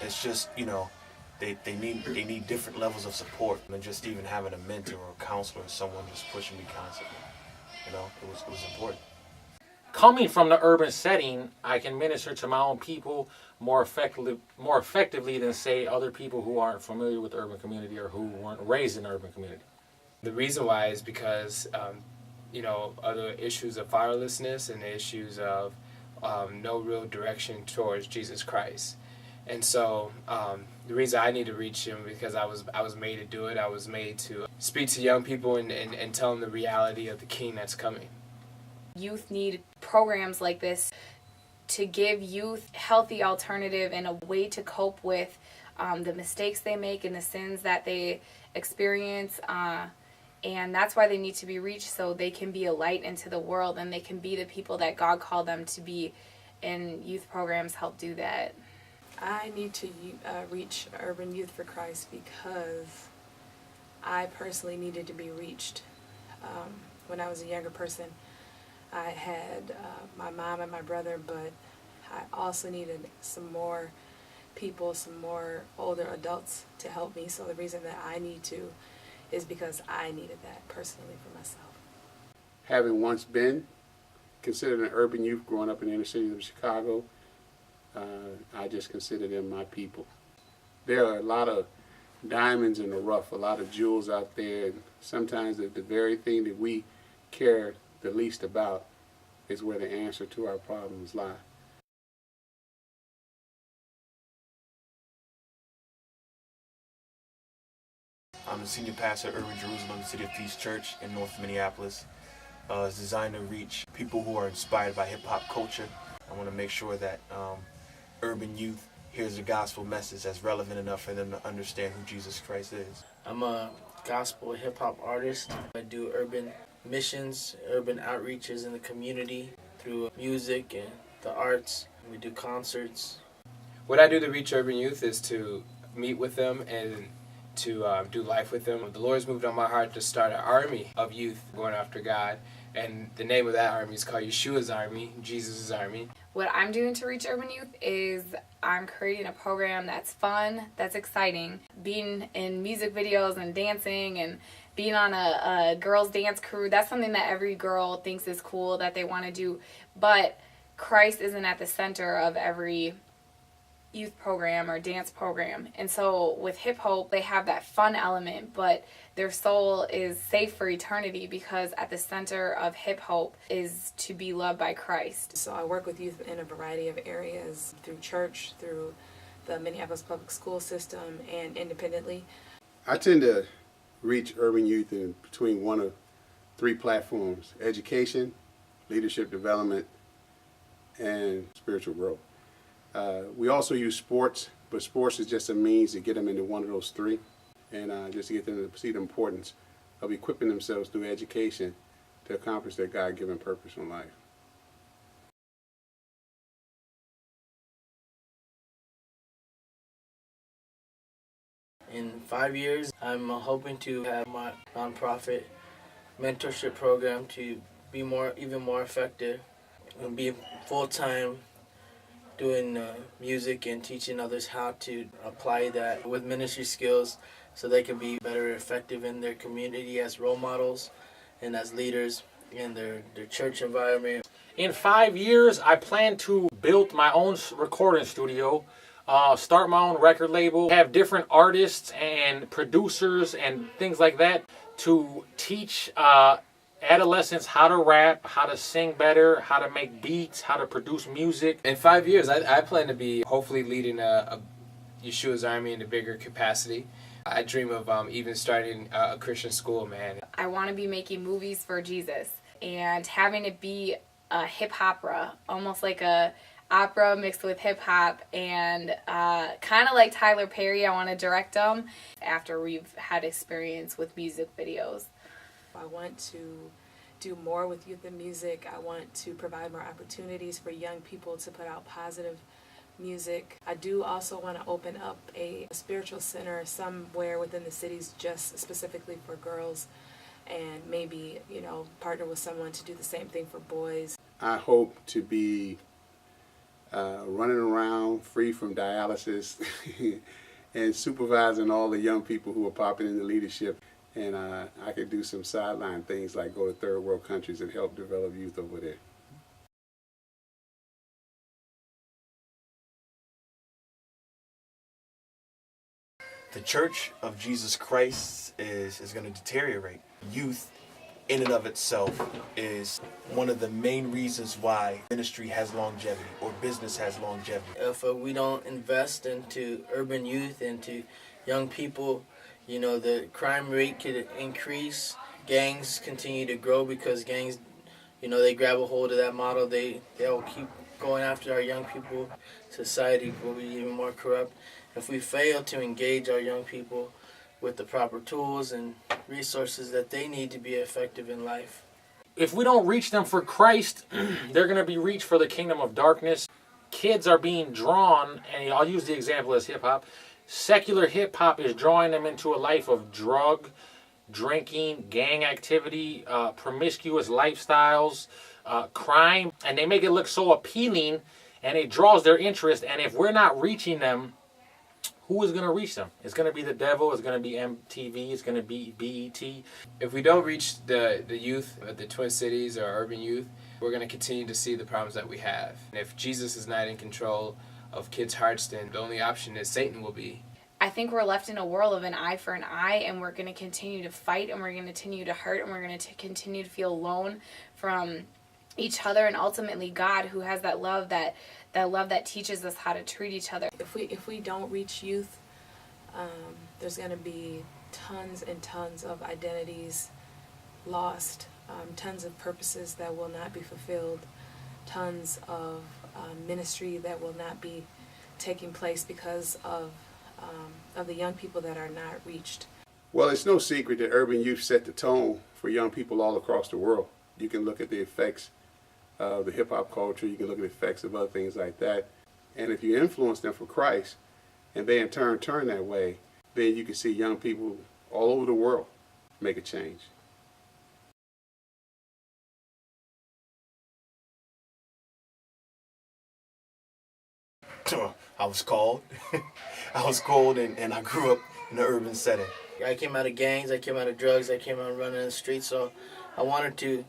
It's just, they need different levels of support than just even having a mentor or a counselor or someone just pushing me constantly. It was important. Coming from the urban setting, I can minister to my own people more effectively than, say, other people who aren't familiar with the urban community or who weren't raised in the urban community. The reason why is because, other issues of fatherlessness and the issues of no real direction towards Jesus Christ. And so the reason I need to reach him because I was made to do it. I was made to speak to young people and tell them the reality of the King that's coming. Youth need programs like this to give youth healthy alternative and a way to cope with the mistakes they make and the sins that they experience. And that's why they need to be reached, so they can be a light into the world and they can be the people that God called them to be. And youth programs help do that. I need to reach urban youth for Christ because I personally needed to be reached. When I was a younger person, I had my mom and my brother, but I also needed some more people, some more older adults to help me. So the reason that I need to is because I needed that personally for myself. Having once been considered an urban youth growing up in the inner city of Chicago, I just consider them my people. There are a lot of diamonds in the rough, a lot of jewels out there, and sometimes the very thing that we care the least about is where the answer to our problems lie. I'm the senior pastor at Urban Jerusalem, City of Peace Church in North Minneapolis. It's designed to reach people who are inspired by hip-hop culture. I want to make sure that urban youth hears the gospel message that's relevant enough for them to understand who Jesus Christ is. I'm a gospel hip-hop artist. I do urban missions, urban outreaches in the community through music and the arts. We do concerts. What I do to reach urban youth is to meet with them and to do life with them. The Lord's moved on my heart to start an army of youth going after God. And the name of that army is called Yeshua's Army, Jesus' Army. What I'm doing to reach urban youth is I'm creating a program that's fun, that's exciting. Being in music videos and dancing and being on a girls' dance crew, that's something that every girl thinks is cool, that they want to do. But Christ isn't at the center of every youth program or dance program. And so with hip hop, they have that fun element, but their soul is safe for eternity because at the center of hip hop is to be loved by Christ. So I work with youth in a variety of areas, through church, through the Minneapolis public school system, and independently. I tend to reach urban youth in between one of three platforms: education, leadership development, and spiritual growth. We also use sports, but sports is just a means to get them into one of those three, and just to get them to see the importance of equipping themselves through education to accomplish their God-given purpose in life. In 5 years, I'm hoping to have my nonprofit mentorship program to be even more effective and be full-time doing music and teaching others how to apply that with ministry skills so they can be better effective in their community as role models and as leaders in their church environment. In 5 years, I plan to build my own recording studio, start my own record label, have different artists and producers and things like that to teach adolescents how to rap, how to sing better, how to make beats, how to produce music. In 5 years, I plan to be hopefully leading a Yeshua's Army in a bigger capacity. I dream of even starting a Christian school, man. I want to be making movies for Jesus and having it be a hip opera, almost like a opera mixed with hip hop, and kind of like Tyler Perry. I want to direct them after we've had experience with music videos. I want to do more with youth and music. I want to provide more opportunities for young people to put out positive music. I do also want to open up a spiritual center somewhere within the cities just specifically for girls, and maybe, partner with someone to do the same thing for boys. I hope to be running around free from dialysis and supervising all the young people who are popping into leadership. And I could do some sideline things like go to third world countries and help develop youth over there. The Church of Jesus Christ is going to deteriorate. Youth in and of itself is one of the main reasons why ministry has longevity or business has longevity. If we don't invest into urban youth, into young people, you know, the crime rate could increase. Gangs continue to grow because gangs, you know, they grab a hold of that model. They'll keep going after our young people. Society will be even more corrupt. If we fail to engage our young people with the proper tools and resources that they need to be effective in life. If we don't reach them for Christ, they're going to be reached for the kingdom of darkness. Kids are being drawn, and I'll use the example as hip-hop. Secular hip-hop is drawing them into a life of drug, drinking, gang activity, promiscuous lifestyles, crime, and they make it look so appealing, and it draws their interest. And if we're not reaching them, who is going to reach them? It's going to be the devil. It's going to be MTV. It's going to be BET. If we don't reach the youth of the Twin Cities or urban youth, we're going to continue to see the problems that we have. And if Jesus is not in control of kids' hearts, then the only option is Satan will be. I think we're left in a world of an eye for an eye, and we're going to continue to fight, and we're going to continue to hurt, and we're going to continue to feel alone from each other, and ultimately God, who has that love that teaches us how to treat each other. If we don't reach youth, there's going to be tons and tons of identities lost, tons of purposes that will not be fulfilled, tons of ministry that will not be taking place because of the young people that are not reached. Well, it's no secret that urban youth set the tone for young people all across the world. You can look at the effects of the hip-hop culture, you can look at the effects of other things like that. And if you influence them for Christ, and they in turn turn that way, then you can see young people all over the world make a change. I was called. I was called, and I grew up in an urban setting. I came out of gangs, I came out of drugs, I came out running in the streets, so I wanted to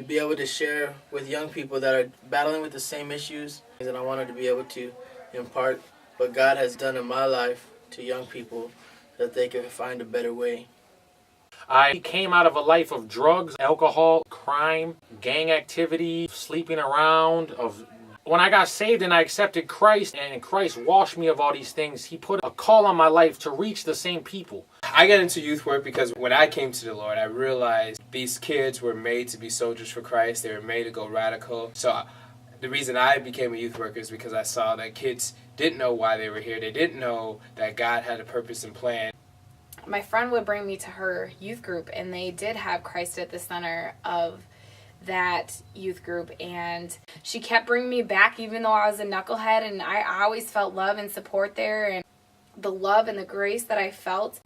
be able to share with young people that are battling with the same issues, and I wanted to be able to impart what God has done in my life to young people so that they can find a better way. I came out of a life of drugs, alcohol, crime, gang activity, sleeping around. When I got saved and I accepted Christ, and Christ washed me of all these things, He put a call on my life to reach the same people. I got into youth work because when I came to the Lord, I realized these kids were made to be soldiers for Christ. They were made to go radical. So the reason I became a youth worker is because I saw that kids didn't know why they were here. They didn't know that God had a purpose and plan. My friend would bring me to her youth group, and they did have Christ at the center of that youth group, and she kept bringing me back even though I was a knucklehead, and I always felt love and support there, and the love and the grace that I felt,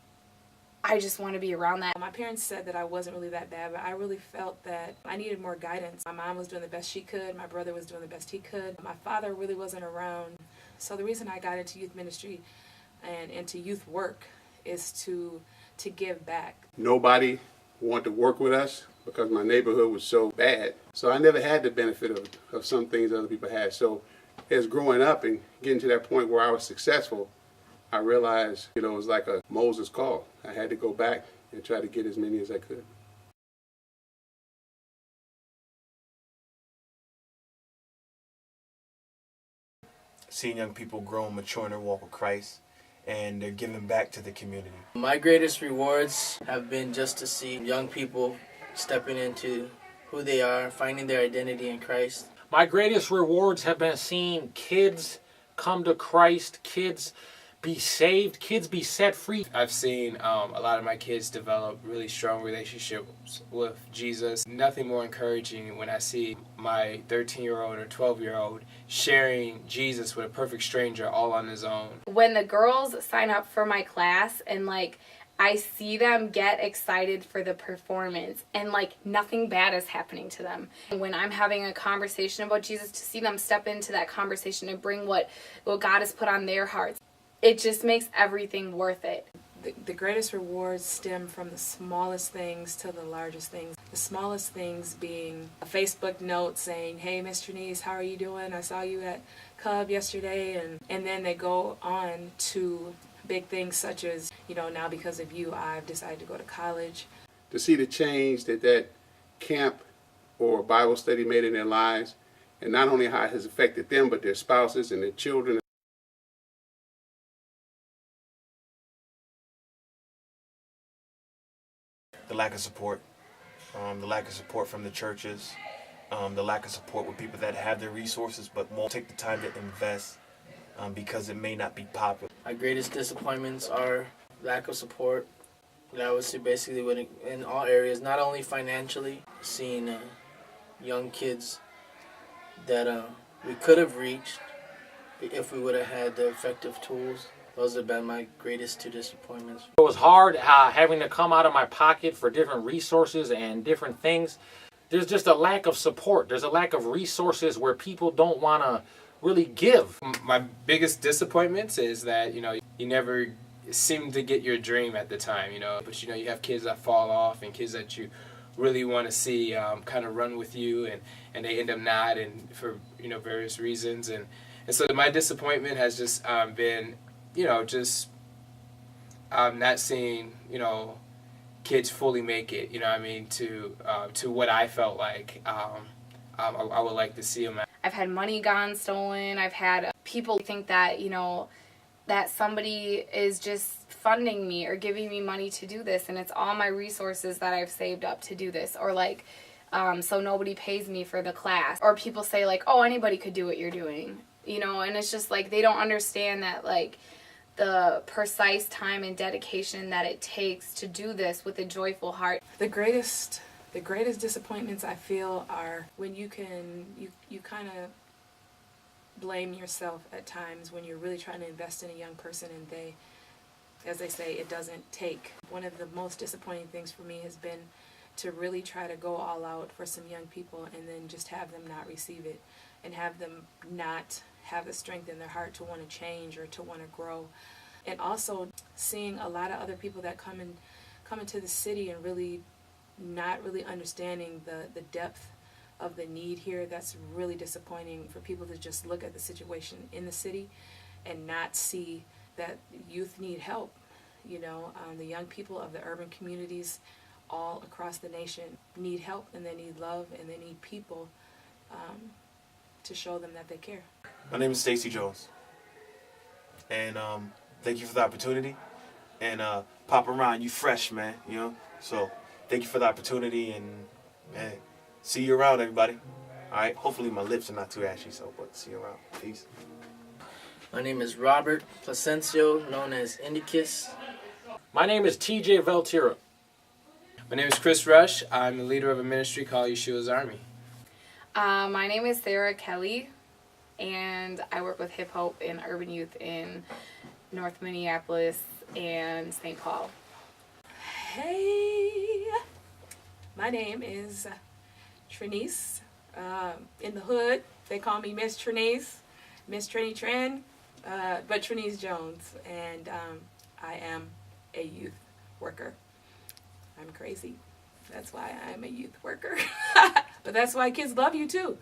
I just want to be around that. My parents said that I wasn't really that bad, but I really felt that I needed more guidance. My mom was doing the best she could, my brother was doing the best he could, my father really wasn't around. So the reason I got into youth ministry and into youth work is to give back. Nobody wanted to work with us because my neighborhood was so bad. So I never had the benefit of some things other people had. So as growing up and getting to that point where I was successful, I realized, it was like a Moses call. I had to go back and try to get as many as I could. Seeing young people grow and mature in their walk with Christ, and they're giving back to the community. My greatest rewards have been just to see young people stepping into who they are, finding their identity in Christ. My greatest rewards have been seeing kids come to Christ, kids be saved, kids be set free. I've seen a lot of my kids develop really strong relationships with Jesus. Nothing more encouraging when I see my 13-year-old or 12-year-old sharing Jesus with a perfect stranger all on his own. When the girls sign up for my class, and I see them get excited for the performance and like nothing bad is happening to them. When I'm having a conversation about Jesus, to see them step into that conversation and bring what God has put on their hearts, it just makes everything worth it. The greatest rewards stem from the smallest things to the largest things. The smallest things being a Facebook note saying, "Hey, Miss Trinice, how are you doing? I saw you at Cub yesterday." And then they go on to big things such as, now because of you, I've decided to go to college. To see the change that camp or Bible study made in their lives, and not only how it has affected them, but their spouses and their children. The lack of support, the lack of support from the churches, the lack of support with people that have the resources but won't take the time to invest because it may not be popular. My greatest disappointments are lack of support. That was basically in all areas, not only financially, seeing young kids that we could have reached if we would have had the effective tools. Those have been my greatest two disappointments. It was hard having to come out of my pocket for different resources and different things. There's just a lack of support. There's a lack of resources where people don't want to really give. My biggest disappointments is that, you never seem to get your dream at the time, but you have kids that fall off and kids that you really want to see kind of run with you and they end up not, and for various reasons, and so my disappointment has just been just not seeing kids fully make it, to what I felt like I would like to see them at. I've had money gone stolen. I've had people think that, that somebody is just funding me or giving me money to do this, and it's all my resources that I've saved up to do this, or like, so nobody pays me for the class. Or people say like, oh, anybody could do what you're doing, and it's just like they don't understand that like the precise time and dedication that it takes to do this with a joyful heart. The greatest disappointments I feel are when you kind of blame yourself at times when you're really trying to invest in a young person and they, as they say, it doesn't take. One of the most disappointing things for me has been to really try to go all out for some young people and then just have them not receive it and have them not have the strength in their heart to want to change or to want to grow. And also seeing a lot of other people that come into the city and really not really understanding the depth of the need here. That's really disappointing for people to just look at the situation in the city and not see that youth need help. The young people of the urban communities all across the nation need help, and they need love, and they need people to show them that they care. My name is Stacy Jones, and thank you for the opportunity. And Papa Ron, you fresh, man, so thank you for the opportunity, and man, see you around, everybody. All right, hopefully my lips are not too ashy, but see you around. Peace. My name is Robert Placencio, known as Indicus. My name is TJ Veltira. My name is Chris Rush. I'm the leader of a ministry called Yeshua's Army. My name is Sarah Kelly, and I work with Hip Hope and Urban Youth in North Minneapolis and St. Paul. Hey, my name is Trinice. In the hood, they call me Miss Trinice, Miss Trini Trin, but Trinice Jones, and I am a youth worker. I'm crazy. That's why I'm a youth worker. But that's why kids love you too.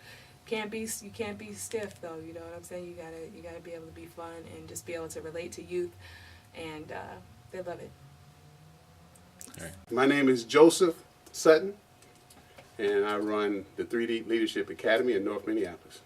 You can't be stiff though. You know what I'm saying? You gotta be able to be fun and just be able to relate to youth, and they love it. All right. My name is Joseph Sutton, and I run the 3D Leadership Academy in North Minneapolis.